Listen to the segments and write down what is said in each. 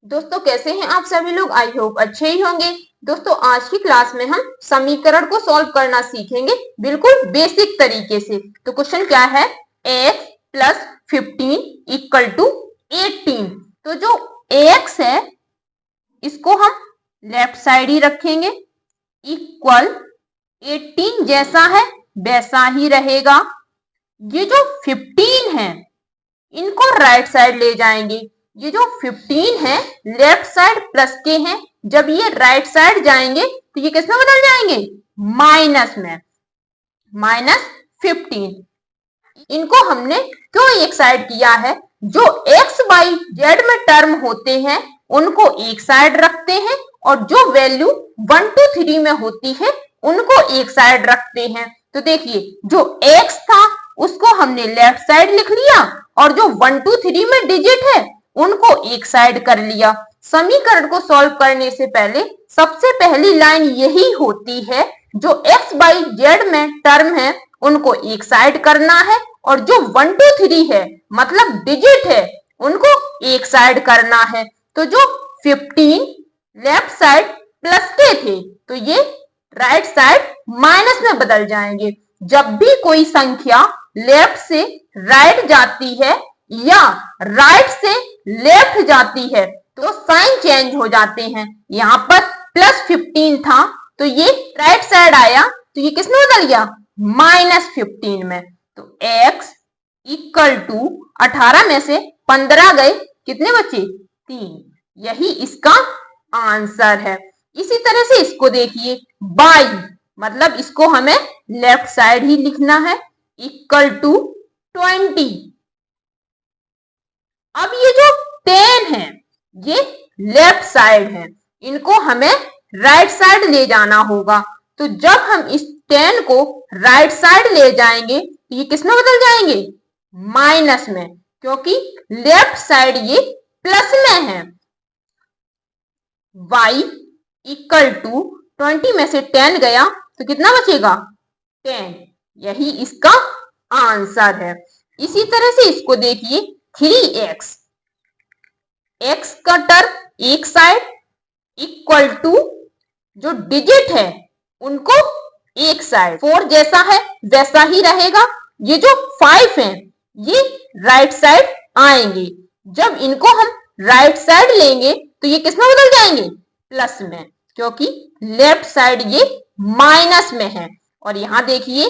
दोस्तों कैसे हैं आप सभी लोग। आई होप अच्छे ही होंगे। दोस्तों आज की क्लास में हम समीकरण को सॉल्व करना सीखेंगे बिल्कुल बेसिक तरीके से। तो क्वेश्चन क्या है, ax प्लस 15 इक्वल टू 18। तो जो ax है इसको हम लेफ्ट साइड ही रखेंगे, इक्वल 18 जैसा है वैसा ही रहेगा। ये जो 15 है इनको राइट साइड ले जाएंगे। ये जो 15 है लेफ्ट साइड प्लस के हैं, जब ये राइट साइड जाएंगे तो ये किस में बदल जाएंगे, माइनस में, -15। इनको हमने क्यों एक साइड किया है, जो एक्स वाई जेड में टर्म होते हैं उनको एक साइड रखते हैं और जो वैल्यू 1 2 3 में होती है उनको एक साइड रखते हैं। तो देखिए जो एक्स था उसको हमने लेफ्ट साइड लिख लिया और जो 1 2 3 में डिजिट है उनको एक साइड कर लिया। समीकरण को सॉल्व करने से पहले सबसे पहली लाइन यही होती है, जो एक्स बाई जेड में टर्म है उनको एक साइड करना है और जो 1 2 3 है मतलब डिजिट है उनको एक साइड करना है। तो जो 15 लेफ्ट साइड प्लस के थे तो ये राइट साइड माइनस में बदल जाएंगे। जब भी कोई संख्या लेफ्ट से राइट जाती है या राइट से लेफ्ट जाती है तो साइन चेंज हो जाते हैं। यहाँ पर +15 था तो ये राइट साइड आया तो ये किसमें बदल गया, -15 में। तो x इक्वल टू 18 में से 15 गए, कितने बचे, 3। यही इसका आंसर है। इसी तरह से इसको देखिए, y मतलब इसको हमें लेफ्ट साइड ही लिखना है, इक्वल टू 20। अब ये जो 10 है ये लेफ्ट साइड है, इनको हमें राइट साइड ले जाना होगा। तो जब हम इस 10 को राइट साइड ले जाएंगे तो ये किस में बदल जाएंगे, माइनस में, क्योंकि लेफ्ट साइड ये प्लस में है। y इक्वल टू 20 में से 10 गया तो कितना बचेगा, 10। यही इसका आंसर है। इसी तरह से इसको देखिए, 3x, x का टर्म एक साइड, इक्वल टू जो डिजिट है उनको एक साइड, 4 जैसा है वैसा ही रहेगा। ये जो 5 है ये राइट साइड आएंगे, जब इनको हम राइट साइड लेंगे तो ये किस में बदल जाएंगे, प्लस में, क्योंकि लेफ्ट साइड ये माइनस में है। और यहां देखिए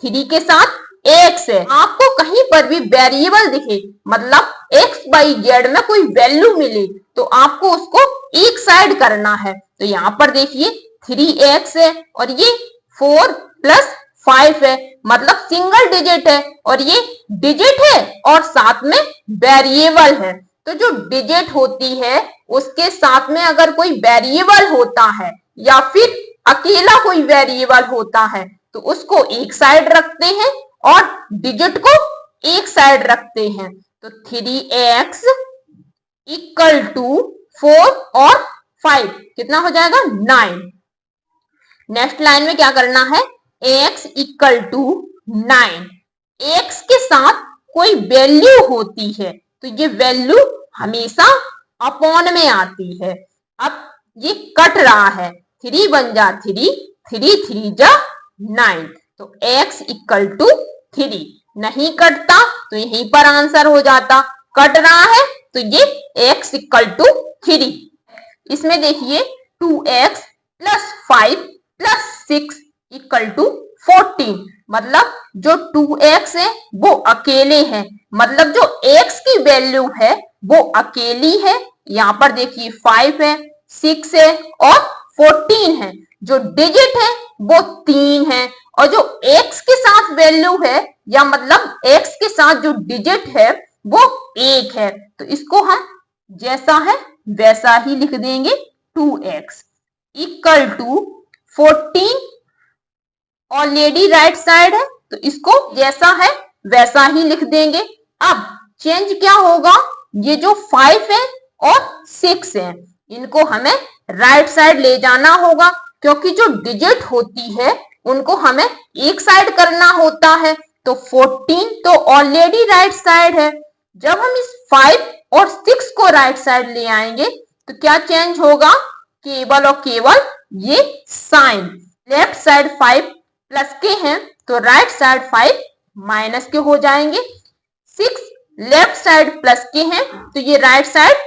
3 के साथ x है। आपको कहीं पर भी वेरिएबल दिखे मतलब x बाई जेड में कोई वैल्यू मिले तो आपको उसको एक साइड करना है। तो यहाँ पर देखिए 3x है और ये 4 + 5 है, मतलब सिंगल डिजिट है और ये डिजिट है और साथ में वेरिएबल है। तो जो डिजिट होती है उसके साथ में अगर कोई वेरिएबल होता है या फिर अकेला कोई वेरिएबल होता है तो उसको एक साइड रखते हैं और डिजिट को एक साइड रखते हैं। तो 3x इक्वल टू 4 और 5 कितना हो जाएगा, 9। नेक्स्ट लाइन में क्या करना है, x इक्वल टू 9। x के साथ कोई वैल्यू होती है तो ये वैल्यू हमेशा अपॉन में आती है। अब ये कट रहा है, 3 बन जा 3, 3 3 जा 9, तो x इक्वल टू 3। नहीं कटता तो यहीं पर आंसर हो जाता, कट रहा है तो ये x इक्वल टू 3। इसमें देखिए 2x + 5 + 6 इक्वल टू 14, मतलब जो 2x है वो अकेले है, मतलब जो x की वैल्यू है वो अकेली है। यहाँ पर देखिए 5 है, 6 है और 14 है। जो डिजिट है वो 3 है और जो x के साथ वैल्यू है या मतलब x के साथ जो डिजिट है वो 1 है। तो इसको हम जैसा है वैसा ही लिख देंगे, 2x equal to 14 already right side है तो इसको जैसा है वैसा ही लिख देंगे। अब चेंज क्या होगा, ये जो 5 है और 6 है इनको हमें राइट साइड ले जाना होगा, क्योंकि जो डिजिट होती है उनको हमें एक साइड करना होता है। तो 14 तो ऑलरेडी राइट साइड है, जब हम इस 5 और 6 को राइट साइड ले आएंगे तो क्या चेंज होगा? केवल और केवल ये साइन। लेफ्ट साइड 5 प्लस के हैं तो राइट साइड 5 माइनस के हो जाएंगे। 6 लेफ्ट साइड प्लस के हैं तो ये राइट साइड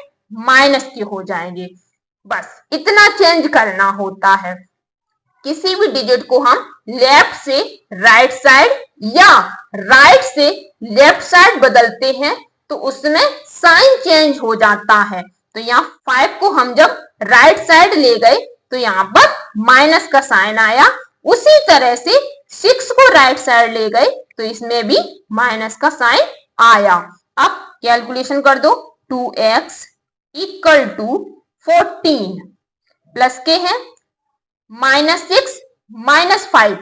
माइनस के हो जाएंगे। बस इतना चेंज करना होता है। किसी भी डिजिट को हम लेफ्ट से राइट साइड या राइट से लेफ्ट साइड बदलते हैं तो उसमें साइन चेंज हो जाता है। तो यहाँ 5 को हम जब राइट साइड ले गए तो यहाँ पर माइनस का साइन आया। उसी तरह से 6 को राइट साइड ले गए तो इसमें भी माइनस का साइन आया। अब कैलकुलेशन कर दो। 2x इक्वल टू 14 प्लस के है -6 -5,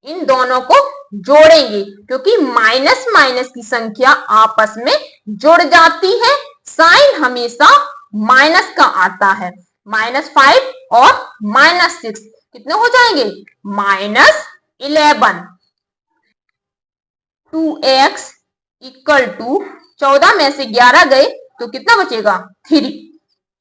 इन दोनों को जोड़ेंगे क्योंकि माइनस माइनस की संख्या आपस में जुड़ जाती है। साइन हमेशा माइनस का आता है। -5 और -6 कितने हो जाएंगे? -11। 2x इक्वल टू 14 में से 11 गए तो कितना बचेगा? 3।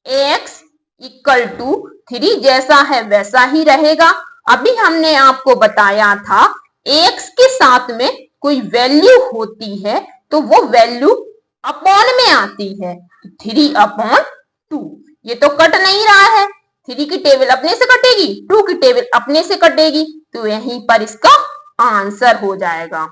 x इक्वल टू 3 जैसा है वैसा ही रहेगा। अभी हमने आपको बताया था x के साथ में कोई वैल्यू होती है तो वो वैल्यू अपॉन में आती है। 3/2। ये तो कट नहीं रहा है। 3 की टेबल अपने से कटेगी, 2 की टेबल अपने से कटेगी, तो यहीं पर इसका आंसर हो जाएगा।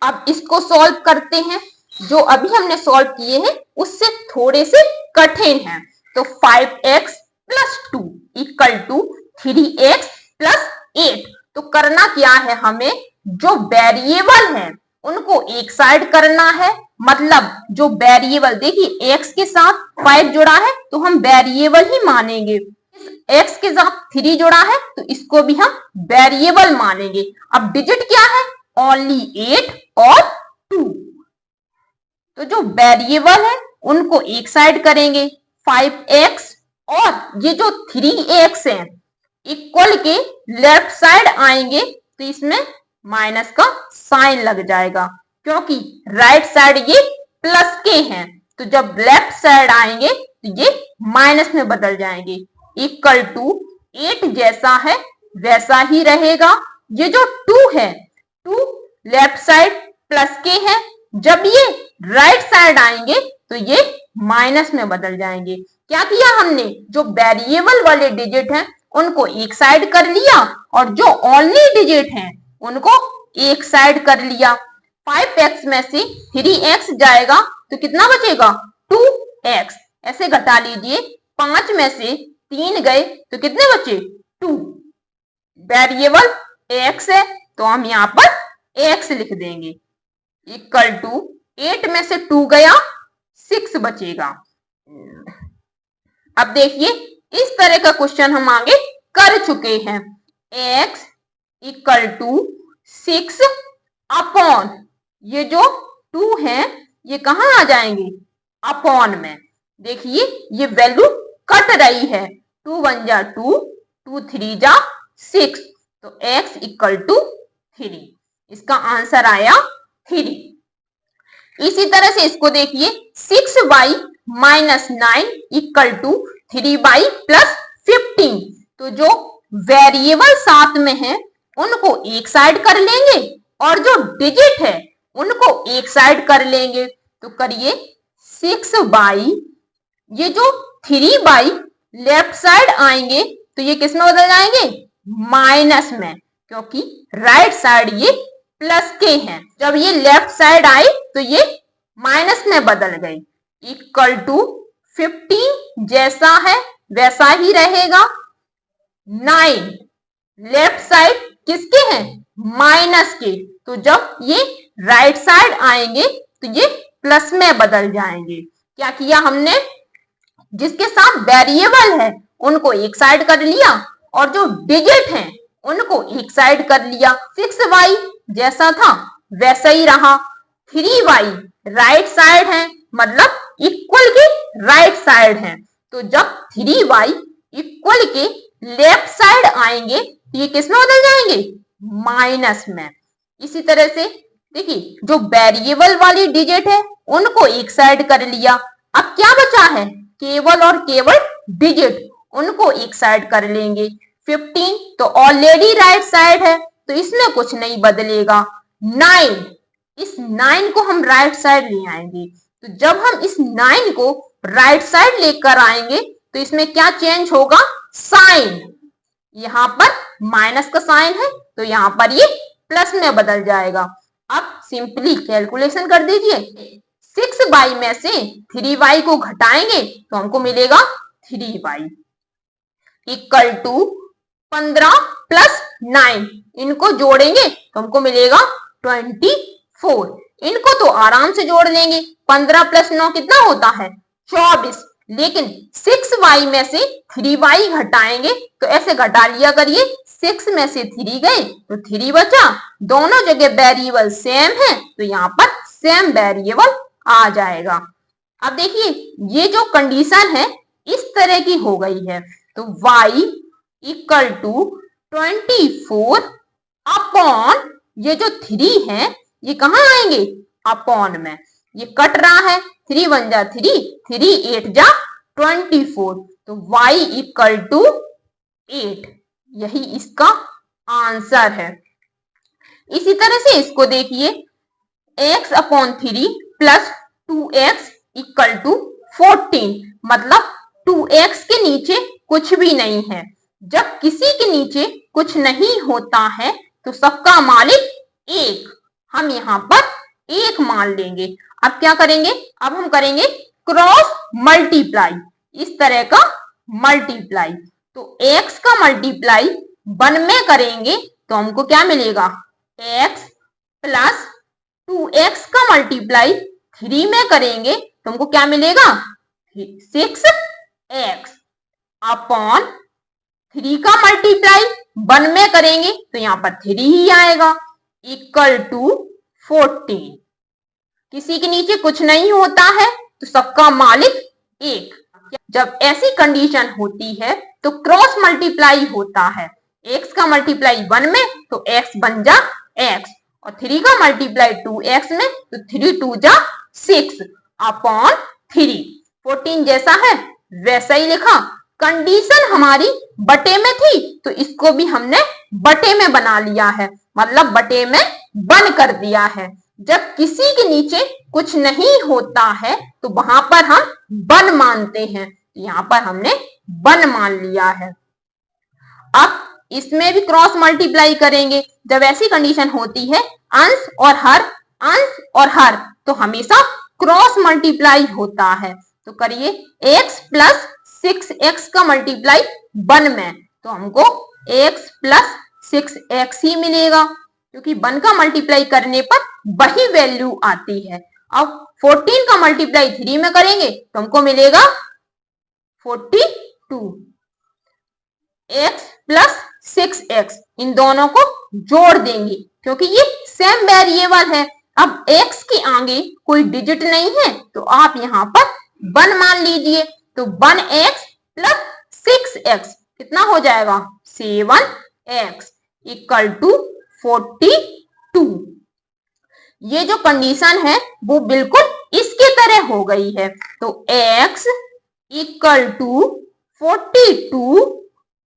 अब इसको सॉल्व करते हैं। जो अभी हमने सॉल्व किए हैं उससे थोड़े से कठिन है। तो 5x plus 2 equal to 3x plus 8। तो करना क्या है? हमें जो वेरिएबल है उनको एक साइड करना है। मतलब जो वेरिएबल, देखिए x के साथ 5 जुड़ा है तो हम वेरिएबल ही मानेंगे। x के साथ 3 जुड़ा है तो इसको भी हम वेरिएबल मानेंगे। अब डिजिट क्या है? ओनली 8 और 2। तो जो वेरिएबल है उनको एक साइड करेंगे। 5x और ये जो 3x है इक्वल के लेफ्ट साइड आएंगे तो इसमें माइनस का साइन लग जाएगा क्योंकि राइट साइड ये प्लस के हैं। तो जब लेफ्ट साइड आएंगे तो ये माइनस में बदल जाएंगे। इक्वल टू 8 जैसा है वैसा ही रहेगा। ये जो 2 है, 2 लेफ्ट साइड प्लस के है, जब ये राइट साइड आएंगे तो ये माइनस में बदल जाएंगे। क्या किया हमने? जो वेरिएबल वाले डिजिट हैं उनको एक साइड कर लिया और जो ओनली डिजिट हैं उनको एक साइड कर लिया। 5x में से 3x जाएगा तो कितना बचेगा? 2x। ऐसे घटा लीजिए। 5 में से 3 गए तो कितने बचे? 2। वेरिएबल x है तो हम यहाँ पर x लिख देंगे। इक्वल टू 8 में से 2 गया, 6 बचेगा। अब देखिए इस तरह का क्वेश्चन हम आगे कर चुके हैं। x इक्वल टू 6 अपॉन ये जो 2 है ये कहाँ आ जाएंगे? अपॉन में। देखिए ये वैल्यू कट रही है। 2 1 जा 2, 2 3 जा 6, तो x इक्वल टू 3। इसका आंसर आया 3। इसी तरह से इसको देखिए। 6y minus 9 equal to 3y plus 15। तो जो वेरिएबल साथ में है उनको एक साइड कर लेंगे और जो डिजिट है उनको एक साइड कर लेंगे। तो करिए 6y, ये जो 3y लेफ्ट साइड आएंगे तो ये किस में बदल जाएंगे? माइनस में, क्योंकि राइट साइड ये प्लस के हैं। जब ये लेफ्ट साइड आए तो ये माइनस में बदल गई। इक्वल टू 15 जैसा है वैसा ही रहेगा। 9 लेफ्ट साइड किसके हैं? माइनस के, तो जब ये राइट साइड आएंगे तो ये प्लस में बदल जाएंगे। क्या किया हमने? जिसके साथ वेरिएबल है उनको एक साइड कर लिया और जो डिजिट हैं उनको एक साइड कर लिया। 6y जैसा था वैसा ही रहा। 3y राइट साइड है, मतलब इक्वल के राइट साइड है, तो जब 3y इक्वल के लेफ्ट साइड आएंगे तो ये किस में बदल जाएंगे? माइनस में। इसी तरह से देखिए जो वेरिएबल वाली डिजिट है उनको एक साइड कर लिया। अब क्या बचा है? केवल और केवल डिजिट उनको एक साइड कर लेंगे। 15 तो ऑलरेडी राइट साइड है तो इसमें कुछ नहीं बदलेगा। 9, इस 9 को हम राइट साइड ले आएंगे। तो जब हम इस 9 को राइट साइड लेकर आएंगे तो इसमें क्या चेंज होगा, साइन। यहाँ पर माइनस का साइन है तो यहाँ पर ये प्लस में बदल जाएगा। अब सिंपली कैलकुलेशन कर दीजिए। 6y में से 3y को घटाएंगे तो हमको मिलेगा 3y इक्वल टू 15 प्लस 9, इनको जोड़ेंगे तो हमको मिलेगा 24। इनको तो आराम से जोड़ लेंगे। 15 प्लस 9 कितना होता है, 24। लेकिन 6y में से 3y घटाएंगे तो ऐसे घटा लिया करिए। 6 में से 3 गए तो 3 बचा। दोनों जगह वेरिएबल सेम है तो यहाँ पर सेम वेरिएबल आ जाएगा। अब देखिए ये जो कंडीशन है इस तरह की हो गई है। तो y इक्वल टू 24 अपॉन ये जो 3 है ये कहाँ आएंगे, अपॉन में। ये कट रहा है, 3 1 जा 3, 3 8 जा 24। तो y इक्वल टू 8, यही इसका आंसर है। इसी तरह से इसको देखिए, x upon 3 plus 2x equal to 14, मतलब 2x के नीचे कुछ भी नहीं है। जब किसी के नीचे कुछ नहीं होता है तो सबका मालिक एक, हम यहाँ पर एक मान लेंगे। अब क्या करेंगे, अब हम करेंगे क्रॉस मल्टीप्लाई, इस तरह का मल्टीप्लाई। तो x का मल्टीप्लाई 1 में करेंगे तो हमको क्या मिलेगा, x प्लस 2x का मल्टीप्लाई 3 में करेंगे तो हमको क्या मिलेगा, 6x अपॉन 3 का मल्टीप्लाई 1 में करेंगे तो यहाँ पर 3 ही आएगा इक्वल टू 14। किसी के नीचे कुछ नहीं होता है तो सबका मालिक एक। जब ऐसी कंडीशन होती है तो क्रॉस मल्टीप्लाई होता है। x का मल्टीप्लाई 1 में तो x बन जा x, और 3 का मल्टीप्लाई 2x में तो 3 2 जा 6 अपॉन 3। 14 जैसा है वैसा ही लिखा। कंडीशन हमारी बटे में थी तो इसको भी हमने बटे में बना लिया है, मतलब बटे में 1 कर दिया है। जब किसी के नीचे कुछ नहीं होता है तो वहां पर हम 1 मानते हैं, यहाँ पर हमने 1 मान लिया है। अब इसमें भी क्रॉस मल्टीप्लाई करेंगे। जब ऐसी कंडीशन होती है अंश और हर तो हमेशा क्रॉस मल्टीप्लाई होता है। तो करिए x प्लस 6x का मल्टीप्लाई 1 में तो हमको x प्लस 6x ही मिलेगा, क्योंकि 1 का मल्टीप्लाई करने पर वही वैल्यू आती है। अब 14 का मल्टीप्लाई 3 में करेंगे तो हमको मिलेगा 42। x प्लस 6x, इन दोनों को जोड़ देंगे क्योंकि ये सेम वेरिएबल है। अब x के आगे कोई डिजिट नहीं है तो आप यहाँ पर 1 मान लीजिए। तो 1x प्लस 6x कितना हो जाएगा, 7x इक्वल टू 42। ये जो कंडीशन है वो बिल्कुल इसके तरह हो गई है। तो x इक्वल टू 42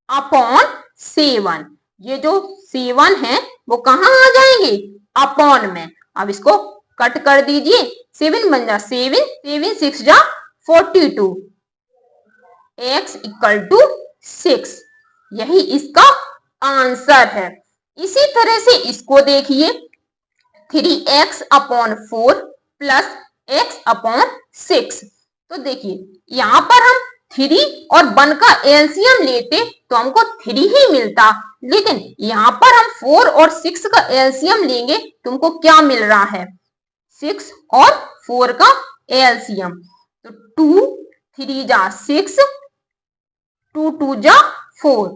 अपॉन 7, ये जो 7 है वो कहाँ आ जाएंगे, अपॉन में। अब इसको कट कर दीजिए, 7 बन जा 7, 7 6 जा 42, x इक्वल टू 6, यही इसका आंसर है। इसी तरह से इसको देखिए, 3x upon 4 plus x upon 6। तो देखिए यहाँ पर हम 3 और 1 का एलसीएम लेते तो हमको 3 ही मिलता, लेकिन यहाँ पर हम 4 और 6 का एलसीएम लेंगे तो हमको क्या मिल रहा है, 6 और 4 का एलसीएम। तो 2 3 जा 6, 2 2 जा 4,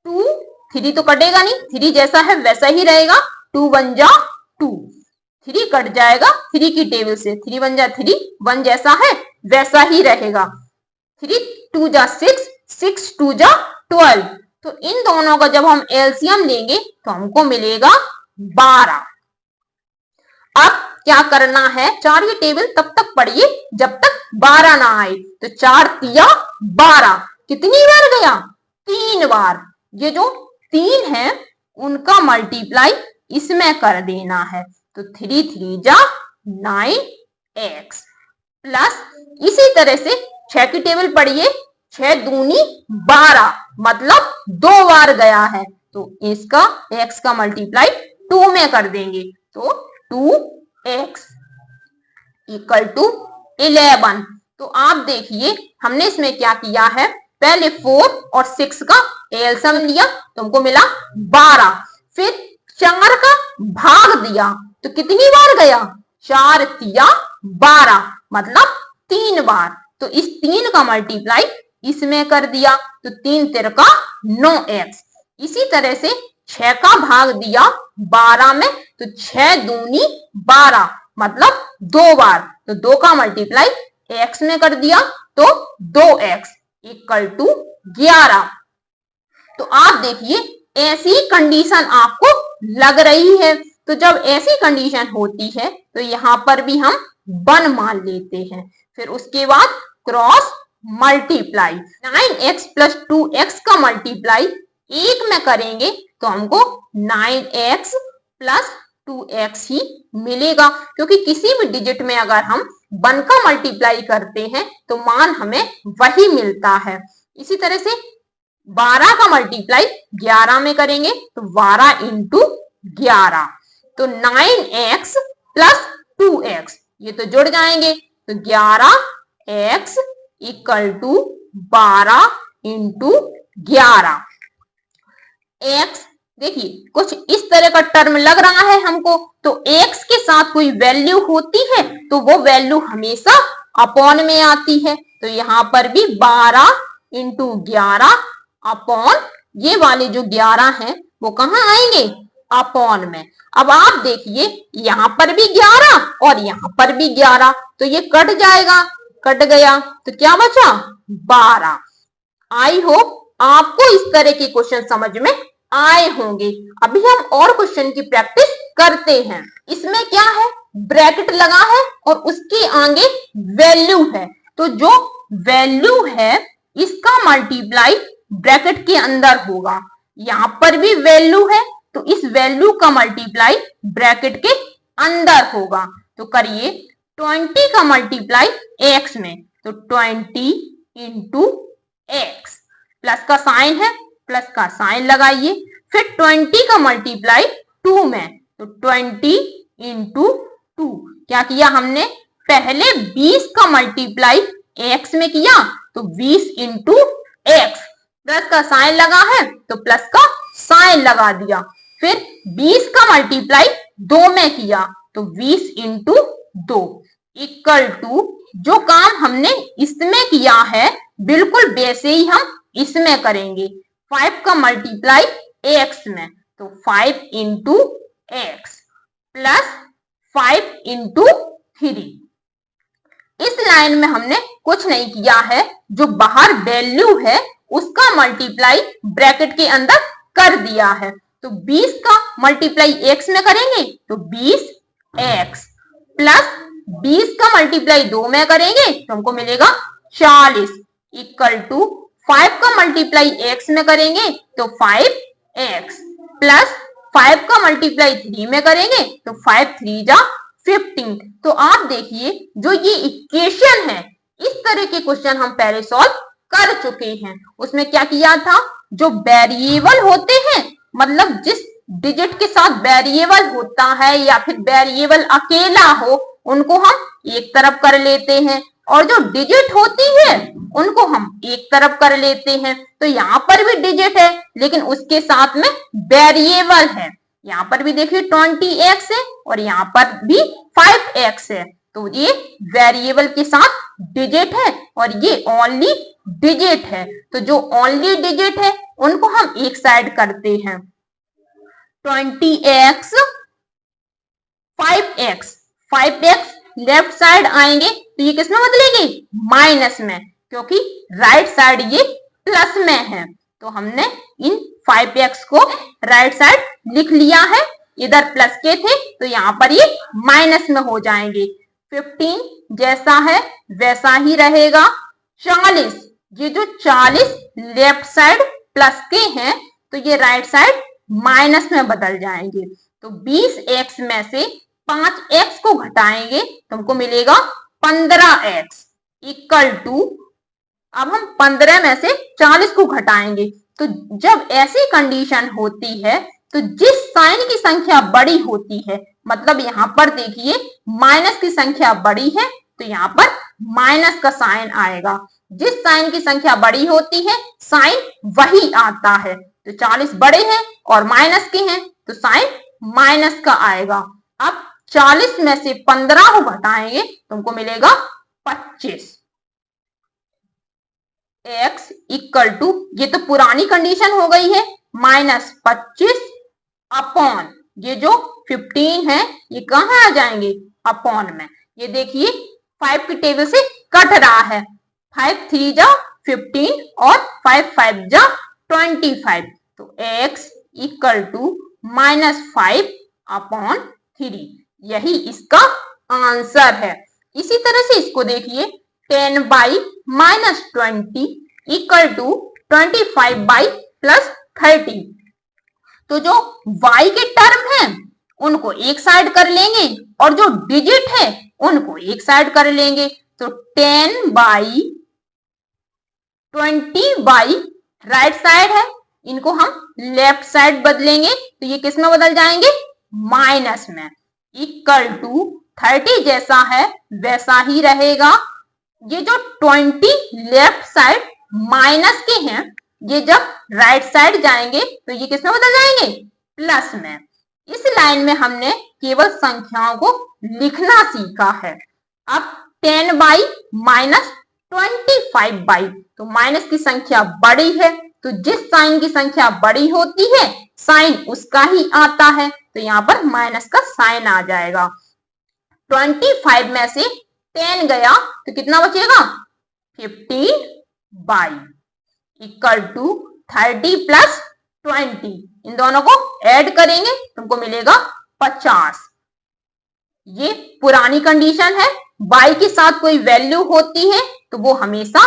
2 3 तो कटेगा नहीं, 3 जैसा है वैसा ही रहेगा। 2 1 जा 2, 3 कट जाएगा 3 की टेबल से, 3 1 जा 3, 1 जैसा है वैसा ही रहेगा। 3 2 जा 6, 6 2 जा 12। तो इन दोनों का जब हम एलसीएम लेंगे तो हमको मिलेगा 12। अब क्या करना है, 4 ये टेबल तब तक पढ़िए जब तक 12 ना आए। तो 4 तिया 12 कितनी बार गया? 3 बार। ये जो 3 है उनका मल्टीप्लाई इसमें कर देना है। तो 3 3 जा 9x प्लस इसी तरह से 6 की टेबल पढ़िए। 6 दूनी 12 मतलब 2 बार गया है, तो इसका x का मल्टीप्लाई 2 में कर देंगे। तो 2x इक्वल टू 11। तो आप देखिए हमने इसमें क्या किया है, पहले 4 और 6 का एलसीएम लिया तो हमको मिला 12, फिर 4 का भाग दिया तो कितनी बार गया? 4 तिया 12 मतलब 3 बार। तो इस 3 का मल्टीप्लाई इसमें कर दिया तो 3 तिरका 9x। इसी तरह से 6 का भाग दिया 12 में तो 6 दूनी 12 मतलब 2 बार। तो 2 का मल्टीप्लाई x में कर दिया तो 2x इक्वल टू 11। तो आप देखिए ऐसी कंडीशन आपको लग रही है, तो जब ऐसी कंडीशन होती है तो यहां पर भी हम 1 मान लेते हैं। फिर उसके बाद cross multiply 9x plus 2x का मल्टीप्लाई 1 में करेंगे तो हमको 9x प्लस 2x ही मिलेगा, क्योंकि किसी भी डिजिट में अगर हम 1 का मल्टीप्लाई करते हैं तो मान हमें वही मिलता है। इसी तरह से 12 का मल्टीप्लाई 11 में करेंगे तो 12 इंटू 11 तो 9x प्लस 2x ये तो जुड़ जाएंगे तो 11x equal to 12 into 11। x देखिए कुछ इस तरह का टर्म लग रहा है हमको, तो x के साथ कोई वैल्यू होती है तो वो वैल्यू हमेशा अपॉन में आती है। तो यहाँ पर भी 12 इंटू 11 अपॉन ये वाले जो 11 हैं वो कहाँ आएंगे? अपॉन में। अब आप देखिए यहाँ पर भी 11 और यहाँ पर भी 11 तो ये कट जाएगा, कट गया तो क्या बचा? 12। आई होप आपको इस तरह के क्वेश्चन समझ में आए होंगे। अभी हम और क्वेश्चन की प्रैक्टिस करते हैं। इसमें क्या है? ब्रैकेट लगा है और उसके आगे वैल्यू है, तो जो वैल्यू है इसका मल्टीप्लाई ब्रैकेट के अंदर होगा। यहां पर भी वैल्यू है तो इस वैल्यू का मल्टीप्लाई ब्रैकेट के अंदर होगा। तो करिए 20 का मल्टीप्लाई x में तो 20 इंटू एक्स, प्लस का साइन है प्लस का साइन लगाइए। फिर 20 का मल्टीप्लाई 2 में तो 20 इंटू 2। क्या किया हमने? पहले 20 का मल्टीप्लाई x में किया तो 20 इंटू एक्स, प्लस का साइन लगा है तो प्लस का साइन लगा दिया। फिर 20 का मल्टीप्लाई 2 में किया तो 20 इंटू 2 इक्वल टू जो काम हमने इसमें किया है बिल्कुल वैसे ही हम इसमें करेंगे। 5 का मल्टीप्लाई x में तो 5 इंटू एक्स प्लस 5 इंटू 3। इस लाइन में हमने कुछ नहीं किया है, जो बाहर वैल्यू है उसका मल्टीप्लाई ब्रैकेट के अंदर कर दिया है। तो 20 का मल्टीप्लाई x में करेंगे तो 20x प्लस 20 का मल्टीप्लाई 2 में करेंगे तो हमको मिलेगा 40 इक्वल टू 5 का मल्टीप्लाई x में करेंगे तो 5x प्लस 5 का मल्टीप्लाई 3 में करेंगे तो 5 3 जा 15। तो आप देखिए जो ये इक्वेशन है इस तरह के क्वेश्चन हम पहले सॉल्व कर चुके हैं। उसमें क्या किया था? जो वेरिएबल होते हैं मतलब जिस डिजिट के साथ वेरिएबल होता है या फिर वेरिएबल अकेला हो उनको हम एक तरफ कर लेते हैं और जो डिजिट होती है उनको हम एक तरफ कर लेते हैं। तो यहाँ पर भी डिजिट है लेकिन उसके साथ में वेरिएबल है। यहाँ पर भी देखिए 20x है और यहाँ पर भी 5x है, तो ये वेरिएबल के साथ डिजिट है और ये ओनली डिजिट है। तो जो ओनली डिजिट है उनको हम एक साइड करते हैं। 20x 5x 5x left side आएंगे तो ये किसमें बदलेगी? माइनस में, क्योंकि राइट साइड ये प्लस में है। तो हमने इन 5x को राइट साइड लिख लिया है। इधर प्लस के थे तो यहाँ पर ये माइनस में हो जाएंगे। 15 जैसा है वैसा ही रहेगा। 40 ये जो 40 लेफ्ट साइड प्लस के हैं तो ये राइट साइड माइनस में बदल जाएंगे। तो 20x में से 5x को घटाएंगे तो हमको मिलेगा 15x इक्वल टू, अब हम 15 में से 40 को घटाएंगे। तो जब ऐसी कंडीशन होती है तो जिस साइन की संख्या बड़ी होती है, मतलब यहाँ पर देखिए माइनस की संख्या बड़ी है तो यहाँ पर माइनस का साइन आएगा। जिस साइन की संख्या बड़ी होती है साइन वही आता है। तो 40 बड़े हैं और माइनस के हैं तो साइन माइनस का आएगा। अब 40 में से 15 को घटाएंगे तो हमको मिलेगा 25। x इक्वल टू, ये तो पुरानी कंडीशन हो गई है, -25 अपॉन ये जो 15 है ये कहाँ आ जाएंगे अपॉन में। ये देखिए 5 की टेबल से कट रहा है, 5 3 जा 15 और 5 5 जा 25। तो x इक्वल टू -5 अपॉन 3, यही इसका आंसर है। इसी तरह से इसको देखिए 10 बाई -20 इक्वल टू 25 बाई +30। तो जो y के टर्म है उनको एक साइड कर लेंगे और जो डिजिट है उनको एक साइड कर लेंगे। तो 10 बाई 20 बाई राइट साइड है, इनको हम लेफ्ट साइड बदलेंगे तो ये किस में बदल जाएंगे माइनस में, इक्वल टू 30 जैसा है वैसा ही रहेगा। ये जो 20 लेफ्ट साइड माइनस के हैं ये जब राइट साइड जाएंगे तो ये किस में बदल जाएंगे प्लस में। इस लाइन में हमने केवल संख्याओं को लिखना सीखा है। अब 10 बाई -25 बाई, तो माइनस की संख्या बड़ी है तो जिस साइन की संख्या बड़ी होती है साइन उसका ही आता है, तो यहाँ पर माइनस का साइन आ जाएगा। 25 में से 10 गया तो कितना बचेगा 15 बाई इक्वल टू 30 प्लस 20, इन दोनों को ऐड करेंगे तुमको मिलेगा 50। ये पुरानी कंडीशन है, y के साथ कोई वैल्यू होती है तो वो हमेशा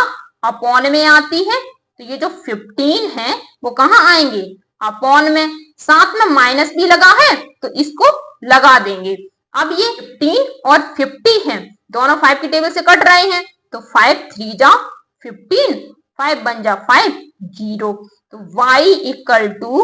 अपॉन में आती है। तो ये जो 15 है वो कहाँ आएंगे अपॉन में, साथ में माइनस भी लगा है तो इसको लगा देंगे। अब ये 15 और 50 है, दोनों 5 की टेबल से कट रहे हैं तो 5 3 जा 15, 5 बन जा 5 0। तो y इक्वल टू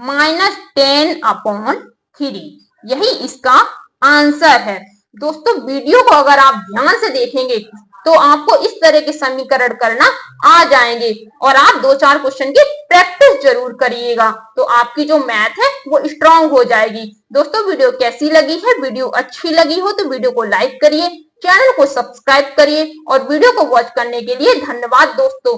-10 अपॉन 3, यही इसका आंसर है। दोस्तों वीडियो को अगर आप ध्यान से देखेंगे तो आपको इस तरह के समीकरण करना आ जाएंगे और आप 2-4 क्वेश्चन की प्रैक्टिस जरूर करिएगा तो आपकी जो मैथ है वो स्ट्रांग हो जाएगी। दोस्तों वीडियो कैसी लगी है, वीडियो अच्छी लगी हो तो वीडियो को लाइक करिए, चैनल को सब्सक्राइब करिए और वीडियो को वॉच करने के लिए धन्यवाद दोस्तों।